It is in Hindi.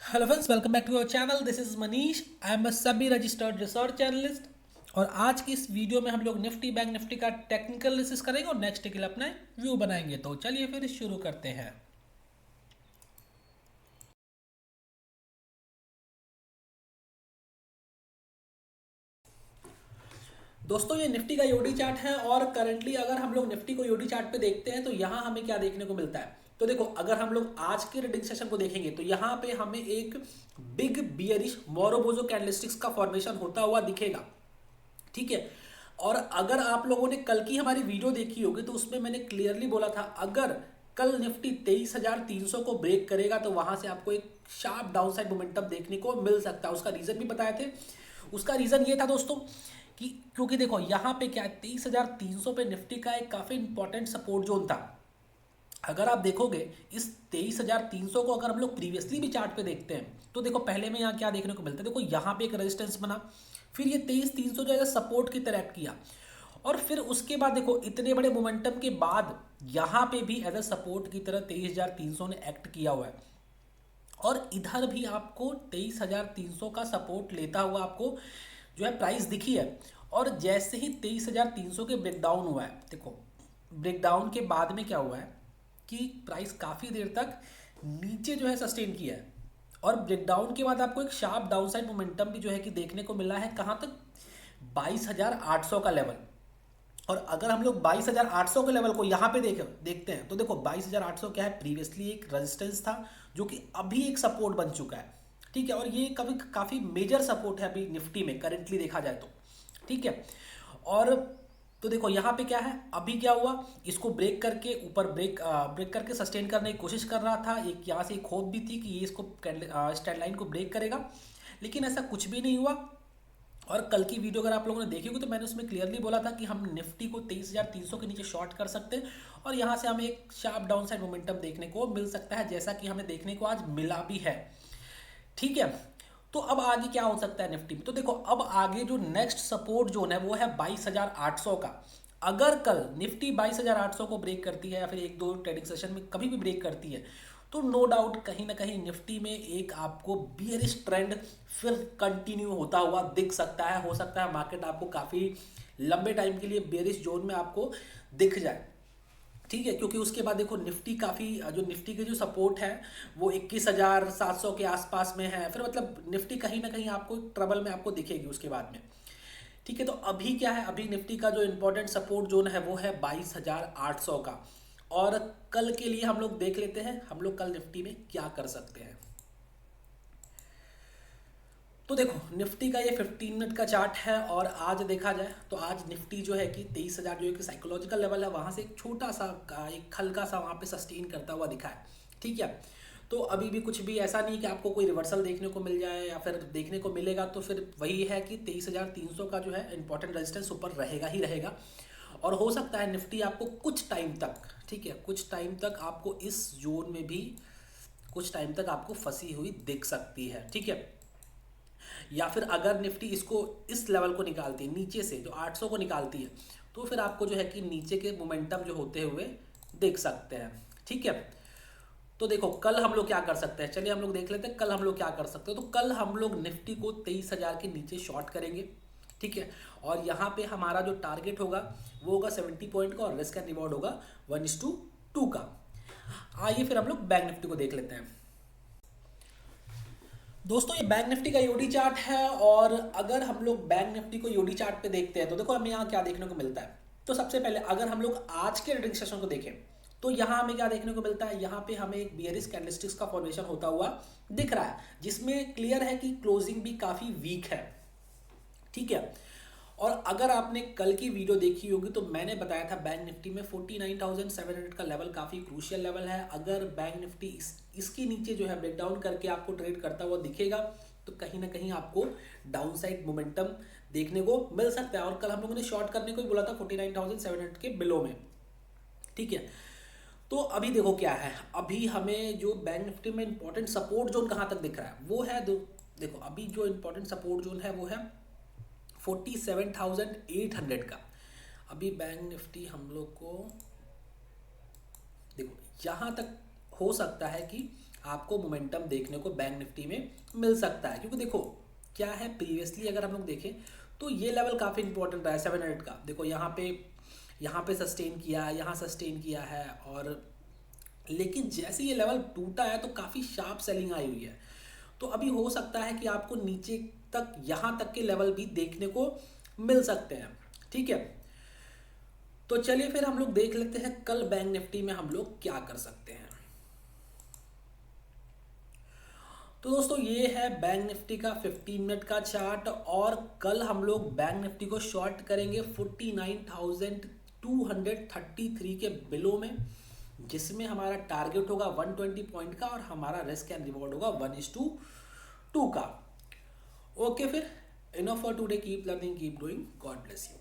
Hello friends, welcome back to our channel. This is Manish. I am a SEBI registered research analyst. और आज की इस वीडियो में हम लोग निफ्टी बैंक निफ्टी का टेक्निकल एनालिसिस करेंगे और नेक्स्ट डे के लिए अपना व्यू बनाएंगे। तो चलिए फिर शुरू करते हैं। दोस्तों, ये निफ्टी का ईओडी चार्ट है और करंटली अगर हम लोग निफ्टी को ईओडी चार्ट पे देखते हैं तो यहाँ हमें क्या देखने को मिलता है। तो देखो, अगर हम लोग आज के ट्रेडिंग सेशन को देखेंगे तो यहाँ पे हमें एक बिग बियरिश मोरोबोजो कैंडलस्टिक्स का फॉर्मेशन होता हुआ दिखेगा। ठीक है। और अगर आप लोगों ने कल की हमारी वीडियो देखी होगी तो उसमें मैंने क्लियरली बोला था, अगर कल निफ्टी 23,300 को ब्रेक करेगा तो वहां से आपको एक शार्प डाउनसाइड मोमेंटम देखने को मिल सकता है। उसका रीजन भी बताए थे। उसका रीजन ये था दोस्तों कि क्योंकि देखो यहाँ पे क्या है, 23,300 पे निफ्टी का एक काफी इंपॉर्टेंट सपोर्ट जोन था। अगर आप देखोगे इस 23,300 को अगर हम लोग प्रीवियसली भी चार्ट पे देखते हैं तो देखो पहले में यहाँ क्या देखने को मिलता है। देखो यहाँ पे एक रेजिस्टेंस बना, फिर ये 23,300 जो है सपोर्ट की तरह एक्ट किया, और फिर उसके बाद देखो इतने बड़े मोमेंटम के बाद यहाँ पे भी एज अ सपोर्ट की तरह 23,300 ने एक्ट किया हुआ है। और इधर भी आपको 23,300 का सपोर्ट लेता हुआ आपको जो है प्राइस दिखी है। और जैसे ही 23,300 के ब्रेकडाउन हुआ है, देखो ब्रेकडाउन के बाद में क्या हुआ है कि प्राइस काफ़ी देर तक नीचे जो है सस्टेन किया है। और ब्रेकडाउन के बाद आपको एक शार्प डाउनसाइड मोमेंटम भी जो है कि देखने को मिला है। कहाँ तक? 22,800 का लेवल। और अगर हम लोग 22,800 के लेवल को यहाँ पे देखते हैं तो देखो 22,800 क्या है, प्रीवियसली एक रेजिस्टेंस था जो कि अभी एक सपोर्ट बन चुका है। ठीक है। और ये कभी काफ़ी मेजर सपोर्ट है अभी निफ्टी में करेंटली देखा जाए तो। ठीक है। और तो देखो यहाँ पे क्या है, अभी क्या हुआ, इसको ब्रेक करके ऊपर ब्रेक करके सस्टेन करने की कोशिश कर रहा था। एक यहाँ से एक होप भी थी कि ये इसको स्ट्रेंड लाइन को ब्रेक करेगा, लेकिन ऐसा कुछ भी नहीं हुआ। और कल की वीडियो अगर आप लोगों ने देखी होगी तो मैंने उसमें क्लियरली बोला था कि हम निफ्टी को 23,300 के नीचे शॉर्ट कर सकते हैं और यहाँ से हमें एक शार्प डाउन साइड मोमेंटम देखने को मिल सकता है, जैसा कि हमें देखने को आज मिला भी है। ठीक है। तो अब आगे क्या हो सकता है निफ्टी में? तो देखो अब आगे जो नेक्स्ट सपोर्ट जोन है वो है 22,800 का। अगर कल निफ्टी 22,800 को ब्रेक करती है या फिर एक दो ट्रेडिंग सेशन में कभी भी ब्रेक करती है तो नो डाउट कहीं ना कहीं निफ्टी में एक आपको बियरिश ट्रेंड फिर कंटिन्यू होता हुआ दिख सकता है। हो सकता है मार्केट आपको काफ़ी लंबे टाइम के लिए बियरिश जोन में आपको दिख जाए। ठीक है। क्योंकि उसके बाद देखो निफ्टी काफ़ी जो निफ्टी के जो सपोर्ट है वो 21,700 के आसपास में है। फिर मतलब निफ्टी कहीं ना कहीं आपको ट्रबल में आपको दिखेगी उसके बाद में। ठीक है। तो अभी क्या है, अभी निफ्टी का जो इंपॉर्टेंट सपोर्ट जोन है वो है 22,800 का। और कल के लिए हम लोग देख लेते हैं हम लोग कल निफ्टी में क्या कर सकते हैं। तो देखो निफ्टी का ये 15 मिनट का चार्ट है और आज देखा जाए तो आज निफ्टी जो है कि 23,000 जो है कि साइकोलॉजिकल लेवल है वहाँ से एक छोटा सा एक हल्का सा वहाँ पे सस्टेन करता हुआ दिखा है। ठीक है। तो अभी भी कुछ भी ऐसा नहीं कि आपको कोई रिवर्सल देखने को मिल जाए या फिर देखने को मिलेगा, तो फिर वही है कि 23,300 का जो है इंपॉर्टेंट रेजिस्टेंस ऊपर रहेगा ही रहेगा। और हो सकता है निफ्टी आपको कुछ टाइम तक, ठीक है, कुछ टाइम तक आपको इस जोन में भी कुछ टाइम तक आपको फंसी हुई दिख सकती है। ठीक है। या फिर अगर निफ्टी इसको इस लेवल को निकालती है नीचे से जो 800 को निकालती है तो फिर आपको जो है कि नीचे के मोमेंटम जो होते हुए देख सकते हैं। ठीक है। तो देखो कल हम लोग क्या कर सकते हैं, चलिए हम लोग देख लेते हैं कल हम लोग क्या कर सकते हैं। तो कल हम लोग निफ्टी को 23,000 के नीचे शॉर्ट करेंगे। ठीक है। और यहाँ पे हमारा जो टारगेट होगा वो होगा 70 पॉइंट का और रिस्क एंड रिवॉर्ड होगा 1:2 का। आइए फिर हम लोग बैंक निफ्टी को देख लेते हैं। दोस्तों, ये बैंक निफ्टी का ईओडी चार्ट है और अगर हम लोग बैंक निफ्टी को ईओडी चार्ट पे देखते हैं तो देखो हमें यहाँ क्या देखने को मिलता है। तो सबसे पहले अगर हम लोग आज के ट्रेडिंग सेशन को देखें तो यहाँ हमें क्या देखने को मिलता है, यहाँ पे हमें एक बियरिश कैंडलस्टिक्स का फॉर्मेशन होता हुआ दिख रहा है जिसमें क्लियर है कि क्लोजिंग भी काफ़ी वीक है। ठीक है। और अगर आपने कल की वीडियो देखी होगी तो मैंने बताया था बैंक निफ्टी में 49,700 का लेवल काफ़ी क्रूशियल लेवल है। अगर बैंक निफ्टी इसके नीचे जो है ब्रेकडाउन करके आपको ट्रेड करता हुआ दिखेगा तो कहीं ना कहीं आपको डाउन साइड मोमेंटम देखने को मिल सकता है। और कल हम लोगों ने शॉर्ट करने को ही बोला था 49,700 के बिलो में। ठीक है। तो अभी देखो क्या है, अभी हमें जो बैंक निफ्टी में इंपॉर्टेंट सपोर्ट जोन कहाँ तक दिख रहा है वो है देखो अभी जो इंपॉर्टेंट सपोर्ट जोन है वो है 47,800 का। अभी बैंक निफ्टी हम लोग को देखो यहाँ तक हो सकता है कि आपको मोमेंटम देखने को बैंक निफ्टी में मिल सकता है। क्योंकि देखो क्या है, प्रीवियसली अगर हम लोग देखें तो ये लेवल काफ़ी इंपॉर्टेंट रहा है 700 का। देखो यहाँ पे सस्टेन किया, यहाँ सस्टेन किया है, और लेकिन जैसे ये लेवल टूटा है तो काफ़ी शार्प सेलिंग आई हुई है। तो अभी हो सकता है कि आपको नीचे तक, यहाँ तक के लेवल भी देखने को मिल सकते हैं। ठीक है, तो चलिए फिर हम लोग देख लेते हैं कल बैंक निफ्टी में हम लोग क्या कर सकते हैं। तो दोस्तों ये है बैंक निफ्टी का 15 मिनट का चार्ट, और कल हम लोग बैंक निफ्टी को शॉर्ट करेंगे 49,233 के बिलो में, जिसमें हमारा टारगेट होगा 120 पॉइंट का और हमारा रिस्क एंड रिवॉर्ड होगा 1:2 का। ओके, फिर enough for today, keep learning, keep doing, God bless you.